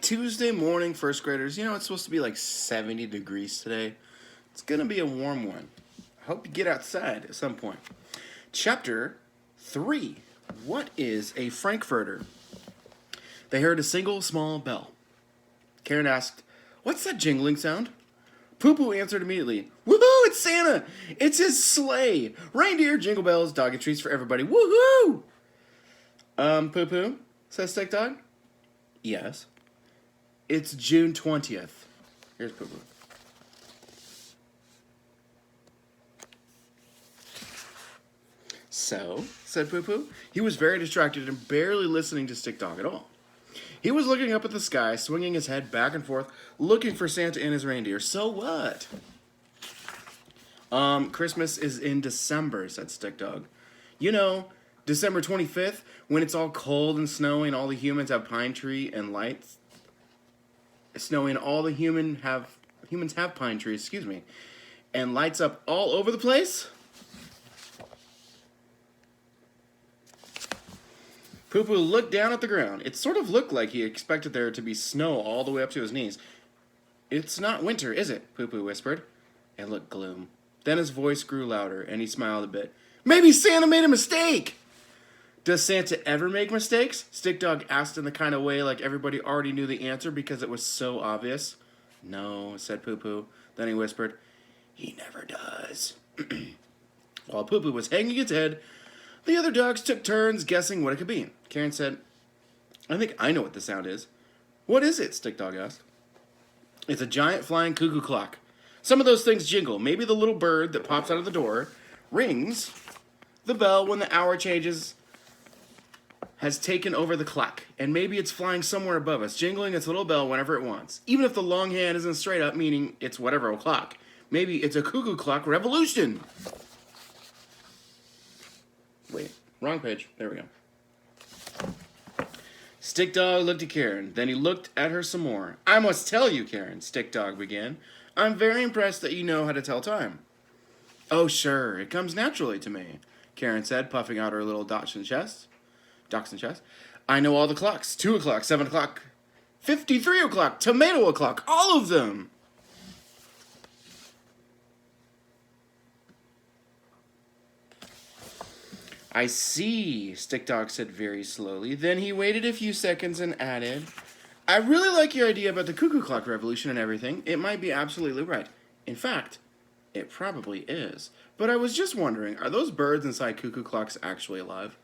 Tuesday morning, first graders. You know, it's supposed to be like 70 degrees today. It's going to be a warm one. I hope you get outside at some point. Chapter 3. What is a Frankfurter? They heard a single small bell. Karen asked, "What's that jingling sound?" Poo-Poo answered immediately, "Woohoo, it's Santa! It's his sleigh! Reindeer, jingle bells, dog and treats for everybody. Woohoo!" Poo-Poo, says Stick Dog. "Yes." "It's June 20th. Here's Poo-Poo. "So," said Poo-Poo. He was very distracted and barely listening to Stick Dog at all. He was looking up at the sky, swinging his head back and forth, looking for Santa and his reindeer. "So what?" Christmas is in December," said Stick Dog. "You know, December 25th, when it's all cold and snowy and all the humans have pine tree and lights. Snowy and all the humans have pine trees, and lights up all over the place?" Poo-Poo looked down at the ground. It sort of looked like he expected there to be snow all the way up to his knees. "It's not winter, is it?" Poo-Poo whispered. It looked gloom. Then his voice grew louder, and he smiled a bit. "Maybe Santa made a mistake!" "Does Santa ever make mistakes?" Stick Dog asked in the kind of way like everybody already knew the answer because it was so obvious. "No," said Poo-Poo. Then he whispered, "He never does." While Poo-Poo was hanging its head, the other dogs took turns guessing what it could be. Karen said, "I think I know what the sound is." "What is it?" Stick Dog asked. "It's a giant flying cuckoo clock. Some of those things jingle. Maybe the little bird that pops out of the door rings the bell when the hour changes has taken over the clock. And maybe it's flying somewhere above us, jingling its little bell whenever it wants. Even if the long hand isn't straight up, meaning it's whatever o'clock. Maybe it's a cuckoo clock revolution." Wait, wrong page. There we go. Stick Dog looked at Karen. Then he looked at her some more. "I must tell you, Karen," Stick Dog began. "I'm very impressed that you know how to tell time." "Oh, sure. It comes naturally to me," Karen said, puffing out her little Dachshund chest. "I know all the clocks. 2 o'clock, 7 o'clock, 53 o'clock, tomato o'clock, all of them." "I see," Stick Dog said very slowly. Then he waited a few seconds and added, "I really like your idea about the cuckoo clock revolution and everything. It might be absolutely right. In fact, it probably is. But I was just wondering, are those birds inside cuckoo clocks actually alive?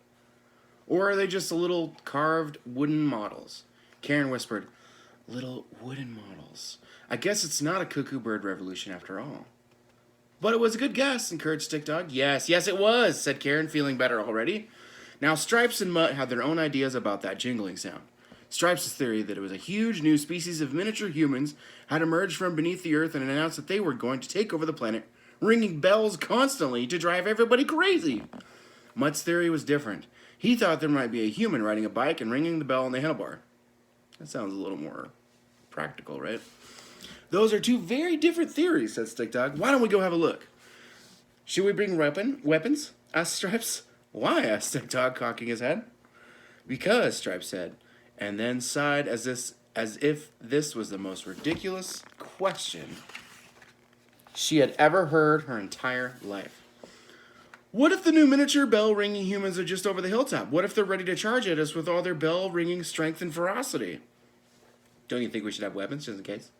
Or are they just little carved wooden models?" Karen whispered, "Little wooden models. I guess it's not a cuckoo bird revolution after all." "But it was a good guess," encouraged Stick Dog. Yes, it was," said Karen, feeling better already. Now Stripes and Mutt had their own ideas about that jingling sound. Stripes' theory that it was a huge new species of miniature humans had emerged from beneath the earth and announced that they were going to take over the planet, ringing bells constantly to drive everybody crazy. Mutt's theory was different. He thought there might be a human riding a bike and ringing the bell on the handlebar. That sounds a little more practical, right? "Those are two very different theories," said Stick Dog. "Why don't we go have a look?" "Should we bring weapons?" asked Stripes. "Why?" asked Stick Dog, cocking his head. "Because," Stripes said, and then sighed as if this was the most ridiculous question she had ever heard her entire life. "What if the new miniature bell-ringing humans are just over the hilltop? What if they're ready to charge at us with all their bell-ringing strength and ferocity?" "Don't you think we should have weapons, just in case?"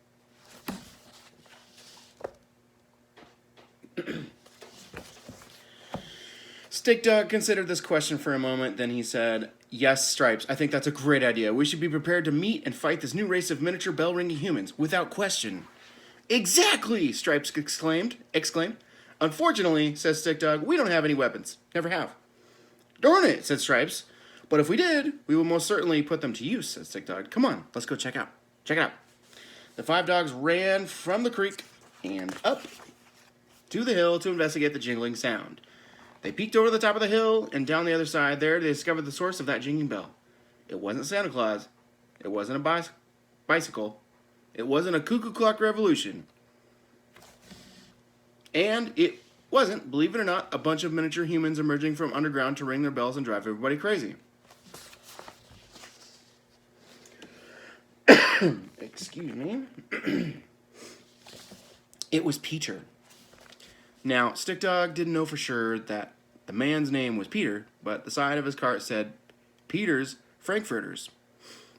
Stick Dog considered this question for a moment, then he said, "Yes, Stripes, I think that's a great idea. We should be prepared to meet and fight this new race of miniature bell-ringing humans, without question." "Exactly!" Stripes exclaimed. "Unfortunately," says Stick Dog, "we don't have any weapons. Never have." "Darn it," said Stripes. "But if we did, we will most certainly put them to use," said Stick Dog. "Come on, let's go check it out." The 5 dogs ran from the creek and up to the hill to investigate the jingling sound. They peeked over the top of the hill and down the other side. There they discovered the source of that jingling bell. It wasn't Santa Claus. It wasn't a bicycle. It wasn't a cuckoo clock revolution. And it wasn't, believe it or not, a bunch of miniature humans emerging from underground to ring their bells and drive everybody crazy. Excuse me. It was Peter. Now, Stick Dog didn't know for sure that the man's name was Peter, but the side of his cart said Peter's Frankfurters.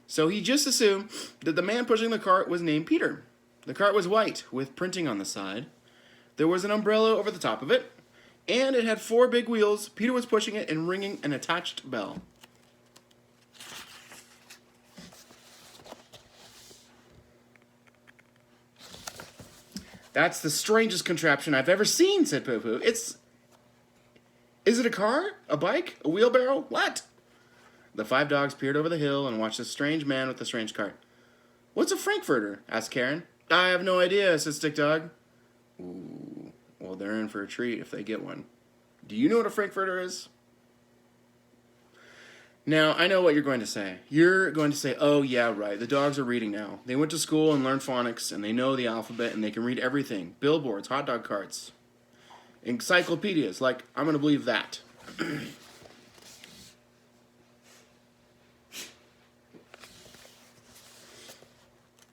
So he just assumed that the man pushing the cart was named Peter. The cart was white, with printing on the side. There was an umbrella over the top of it, and it had 4 big wheels. Peter was pushing it and ringing an attached bell. That's the strangest contraption I've ever seen, said Poo-Poo. Is it a car? A bike? A wheelbarrow? What? The 5 dogs peered over the hill and watched a strange man with a strange cart. What's a Frankfurter? Asked Karen. I have no idea, said Stick Dog. Ooh, well, they're in for a treat if they get one. Do you know what a Frankfurter is? Now, I know what you're going to say. You're going to say, oh, yeah, right, the dogs are reading now. They went to school and learned phonics, and they know the alphabet, and they can read everything. Billboards, hot dog carts, encyclopedias. Like, I'm going to believe that.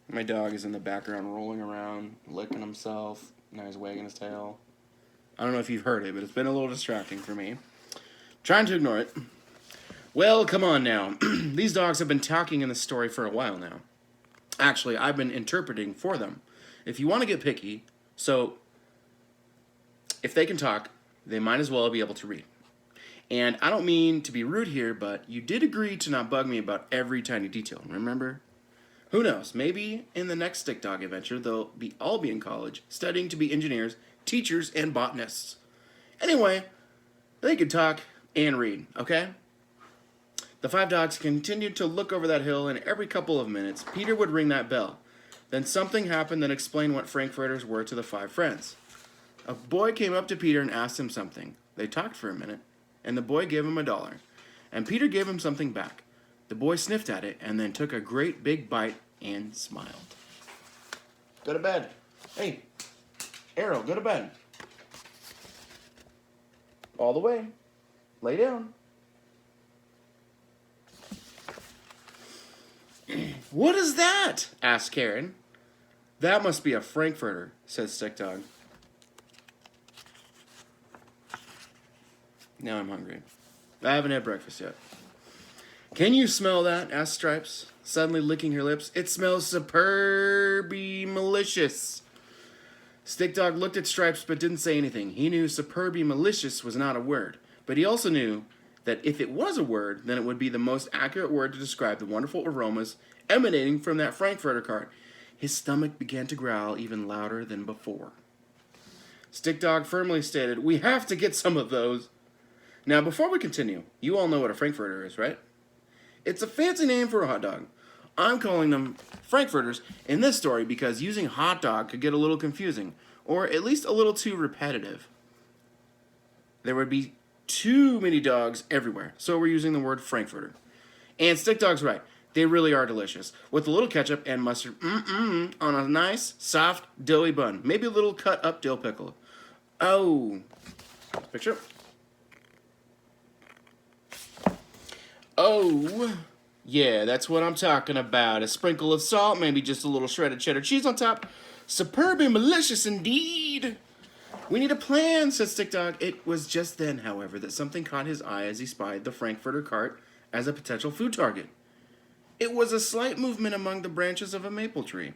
My dog is in the background rolling around, licking himself. Now he's wagging his tail. I don't know if you've heard it, but it's been a little distracting for me. Trying to ignore it. Well, come on now. These dogs have been talking in the story for a while now. Actually, I've been interpreting for them. If you want to get picky, so if they can talk, they might as well be able to read. And I don't mean to be rude here, but you did agree to not bug me about every tiny detail, remember? Who knows, maybe in the next Stick Dog adventure, they'll all be in college, studying to be engineers, teachers, and botanists. Anyway, they can talk and read, okay? The 5 dogs continued to look over that hill, and every couple of minutes, Peter would ring that bell. Then something happened that explained what Frankfurters were to the 5 friends. A boy came up to Peter and asked him something. They talked for a minute, and the boy gave him $1. And Peter gave him something back. The boy sniffed at it, and then took a great big bite and smiled. Go to bed. Hey, Arrow, go to bed. All the way. Lay down. What is that? Asked Karen. That must be a Frankfurter, said Stick Dog. Now I'm hungry. I haven't had breakfast yet. Can you smell that? Asked Stripes, suddenly licking her lips. It smells superby malicious. Stick Dog looked at Stripes but didn't say anything. He knew superby malicious was not a word, but he also knew that if it was a word, then it would be the most accurate word to describe the wonderful aromas emanating from that Frankfurter cart. His stomach began to growl even louder than before. Stick Dog firmly stated, we have to get some of those. Now, before we continue, you all know what a Frankfurter is, right? It's a fancy name for a hot dog. I'm calling them Frankfurters in this story because using hot dog could get a little confusing, or at least a little too repetitive. There would be too many dogs everywhere, so we're using the word Frankfurter. And Stick Dog's right. They really are delicious, with a little ketchup and mustard on a nice, soft, doughy bun. Maybe a little cut-up dill pickle. Oh. Picture. Oh. Yeah, that's what I'm talking about. A sprinkle of salt, maybe just a little shredded cheddar cheese on top. Superb and malicious indeed. We need a plan, said Stick Dog. It was just then, however, that something caught his eye as he spied the Frankfurter cart as a potential food target. It was a slight movement among the branches of a maple tree.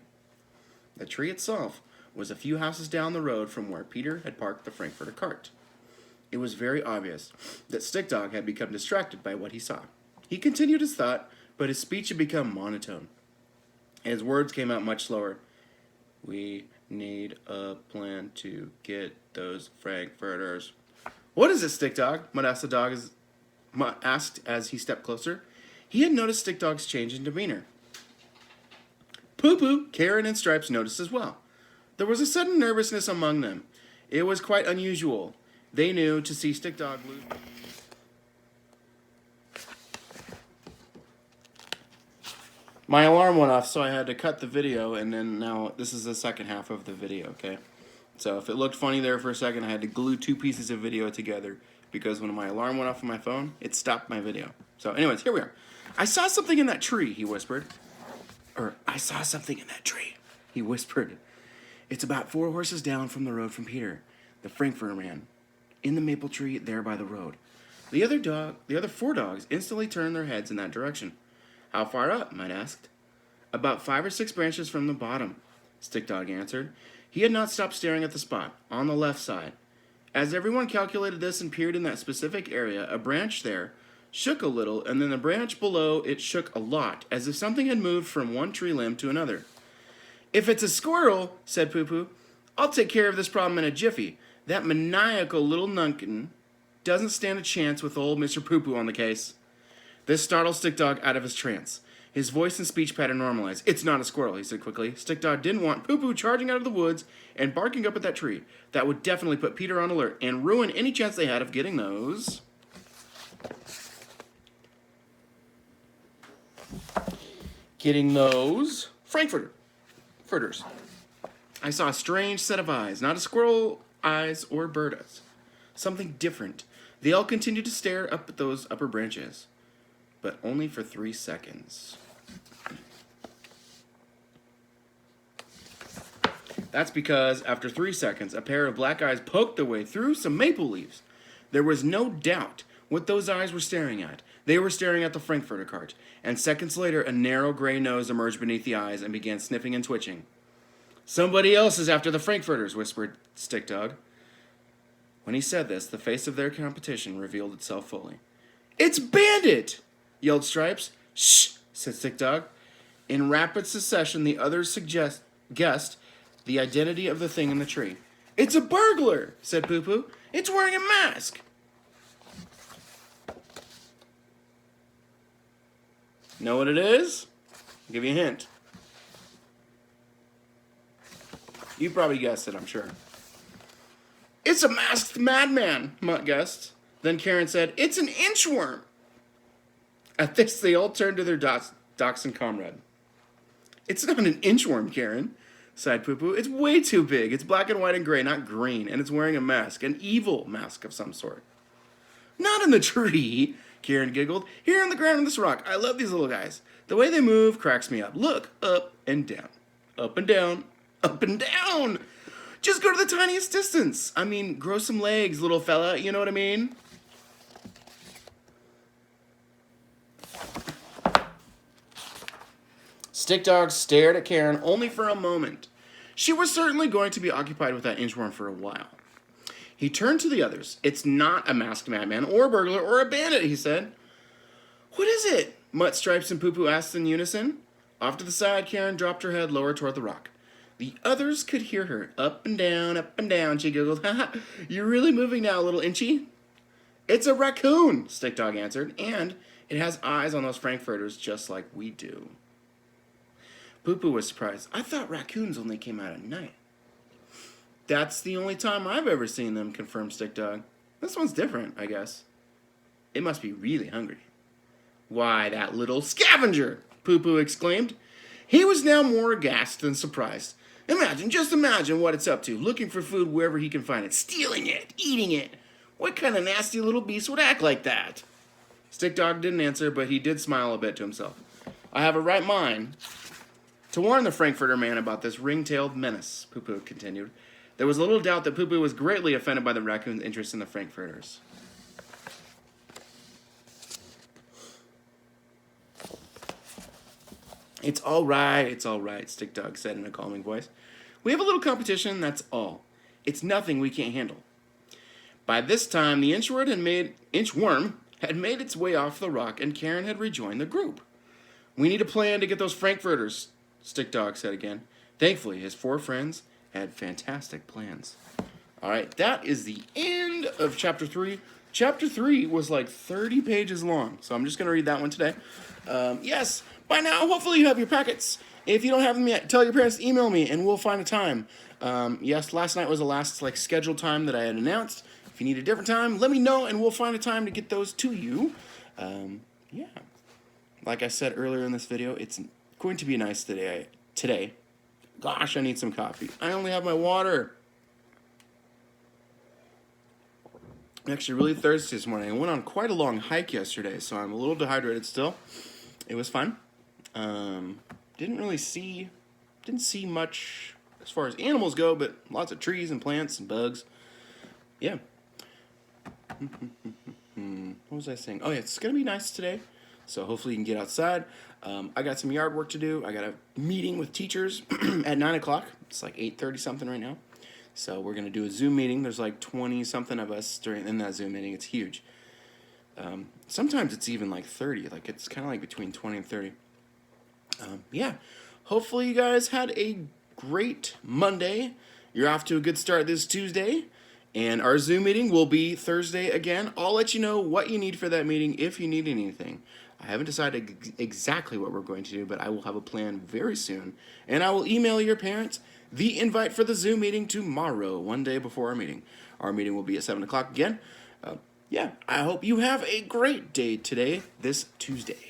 The tree itself was a few houses down the road from where Peter had parked the Frankfurter cart. It was very obvious that Stick Dog had become distracted by what he saw. He continued his thought, but his speech had become monotone. His words came out much slower. We need a plan to get those Frankfurters. What is it, Stick Dog? Mutt asked as he stepped closer. He had noticed Stick Dog's change in demeanor. Poo-Poo, Karen, and Stripes noticed as well. There was a sudden nervousness among them. It was quite unusual. They knew to see Stick Dog lose. My alarm went off, so I had to cut the video, and then now this is the second half of the video, okay? So if it looked funny there for a second, I had to glue 2 pieces of video together because when my alarm went off on my phone, it stopped my video. So anyways, here we are. I saw something in that tree, he whispered. I saw something in that tree, he whispered. It's about 4 horses down from the road from Peter, the Frankfurter man, in the maple tree there by the road. The other 4 dogs instantly turned their heads in that direction. How far up? Mud asked. About 5 or 6 branches from the bottom, Stick Dog answered. He had not stopped staring at the spot, on the left side. As everyone calculated this and peered in that specific area, a branch there shook a little, and then the branch below it shook a lot, as if something had moved from one tree limb to another. If it's a squirrel, said Poo Poo, I'll take care of this problem in a jiffy. That maniacal little nunkin doesn't stand a chance with old Mr. Poo Poo on the case. This startled Stick Dog out of his trance. His voice and speech pattern normalized. It's not a squirrel, he said quickly. Stick Dog didn't want Poo Poo charging out of the woods and barking up at that tree. That would definitely put Peter on alert and ruin any chance they had of getting those Frankfurters. I saw a strange set of eyes, not a squirrel eyes or bird eyes. Something different. They all continued to stare up at those upper branches, but only for 3 seconds. That's because after 3 seconds, a pair of black eyes poked their way through some maple leaves. There was no doubt what those eyes were staring at. They were staring at the Frankfurter cart, and seconds later, a narrow gray nose emerged beneath the eyes and began sniffing and twitching. Somebody else is after the Frankfurters, whispered Stick Dog. When he said this, the face of their competition revealed itself fully. It's Bandit! Yelled Stripes. Shh, said Stick Dog. In rapid succession, the others guessed the identity of the thing in the tree. It's a burglar, said Poo Poo. It's wearing a mask. Know what it is? I'll give you a hint. You probably guessed it, I'm sure. It's a masked madman, Mutt guessed. Then Karen said, it's an inchworm. At this, they all turned to their dachshund comrade. It's not an inchworm, Karen, sighed Poo Poo. It's way too big. It's black and white and gray, not green, and it's wearing a mask, an evil mask of some sort. Not in the tree, Karen giggled. Here on the ground on this rock. I love these little guys. The way they move cracks me up. Look, up and down, up and down, up and down. Just go to the tiniest distance. I mean, grow some legs, little fella. You know what I mean? Stick Dog stared at Karen only for a moment. She was certainly going to be occupied with that inchworm for a while. He turned to the others. It's not a masked madman or a burglar or a bandit, he said. What is it? Mutt, Stripes, and Poo Poo asked in unison. Off to the side, Karen dropped her head lower toward the rock. The others could hear her. Up and down, she giggled. Ha ha, you're really moving now, little inchy. It's a raccoon, Stick Dog answered, and it has eyes on those Frankfurters just like we do. Poo Poo was surprised. I thought raccoons only came out at night. That's the only time I've ever seen them, confirmed Stick Dog. This one's different, I guess. It must be really hungry. Why, that little scavenger, Poo Poo exclaimed. He was now more aghast than surprised. Just imagine what it's up to, looking for food wherever he can find it, stealing it, eating it. What kind of nasty little beast would act like that? Stick Dog didn't answer, but he did smile a bit to himself. I have a right mind to warn the Frankfurter man about this ring-tailed menace, Poo Poo continued. There was little doubt that Poo Poo was greatly offended by the raccoon's interest in the Frankfurters. It's all right, Stick Dog said in a calming voice. We have a little competition, that's all. It's nothing we can't handle. By this time, the inchworm had made its way off the rock, and Karen had rejoined the group. We need a plan to get those Frankfurters, Stick Dog said again. Thankfully, his 4 friends had fantastic plans. All right, that is the end of Chapter 3. Chapter 3 was like 30 pages long, so I'm just going to read that one today. Yes, by now, hopefully you have your packets. If you don't have them yet, tell your parents to email me, and we'll find a time. Yes, last night was the last scheduled time that I had announced. If you need a different time, let me know, and we'll find a time to get those to you. Yeah. Like I said earlier in this video, it's going to be nice today. Gosh, I need some coffee. I only have my water. I'm actually really thirsty this morning. I went on quite a long hike yesterday, so I'm a little dehydrated still. It was fun. didn't see much as far as animals go, but lots of trees and plants and bugs. Yeah. What was I saying? Oh yeah, it's gonna be nice today, so hopefully you can get outside. I got some yard work to do. I got a meeting with teachers at 9 o'clock. It's like 8:30 something right now. So we're gonna do a Zoom meeting. There's like 20 something of us in that Zoom meeting. It's huge. Sometimes it's even like 30. Like it's kind of like between 20 and 30. Yeah. Hopefully you guys had a great Monday. You're off to a good start this Tuesday. And our Zoom meeting will be Thursday again. I'll let you know what you need for that meeting if you need anything. I haven't decided exactly what we're going to do, but I will have a plan very soon. And I will email your parents the invite for the Zoom meeting tomorrow, one day before our meeting. Our meeting will be at 7 o'clock again. Yeah, I hope you have a great day today, this Tuesday.